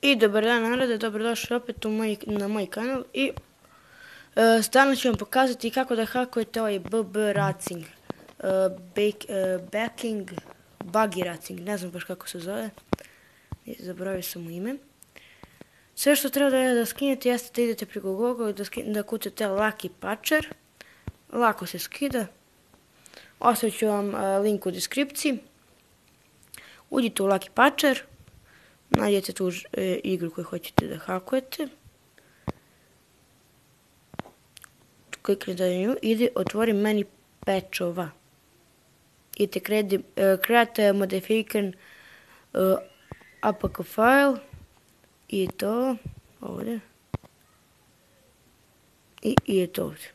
I dobar dan narode, dobrodošli opet na moj kanal i danas ću vam pokazati kako da hakujete ovaj BB Racing, Backing Buggy Racing, ne znam baš kako se zove, zaboravio sam mu ime. Sve što treba da skinete jeste da idete preko Google i da kucate Lucky Patcher, lako se skida, ostavit ću vam link u deskripciji, uđite u Lucky Patcher, nađete tu igru koju hoćete da hakujete, kliknite na nju, ide otvori meni patchova. Idete create modification APK file i to ovdje i je to ovdje.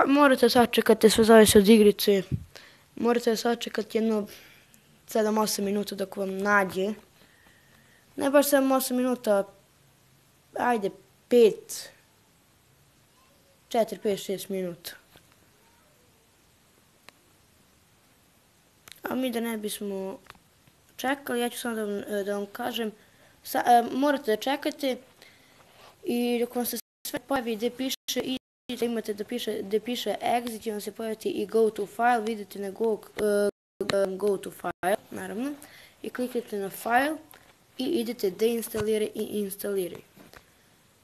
Morate sačekati, sve zavisi od igrice, morate sačekati jedno 7-8 minuta dok vam nađe. Ne baš 7-8 minuta, ajde 4, 5, 6 minuta. A mi da ne bismo čekali, ja ću samo da vam kažem, morate da čekate i dok vam se sve pojavi gdje piše imate da piše exit i vam se pojaviti i go to file, vidite na go to file, naravno, i kliknete na file i idete deinstaliraj i instaliraj.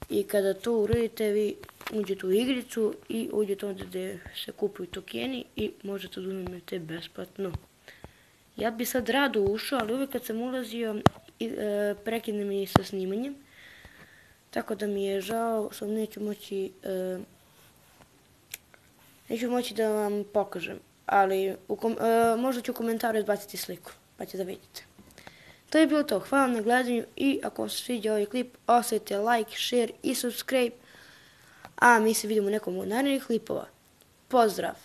I kada to uradite, vi uđete u igricu i uđete ovdje gdje se kupuju tokeni i možete da uzmete besplatno. Ja bi sad rado ušao, ali uvijek kad sam ulazio prekine mi sa snimanjem, tako da mi je žao, sad neću moći da vam pokažem, ali možda ću u komentaru izbaciti sliku, pa ćete da vidite. To je bilo to, hvala na gledanju i ako vam se sviđa ovaj klip, ostavite like, share i subscribe, a mi se vidimo u nekom od narednih klipova. Pozdrav!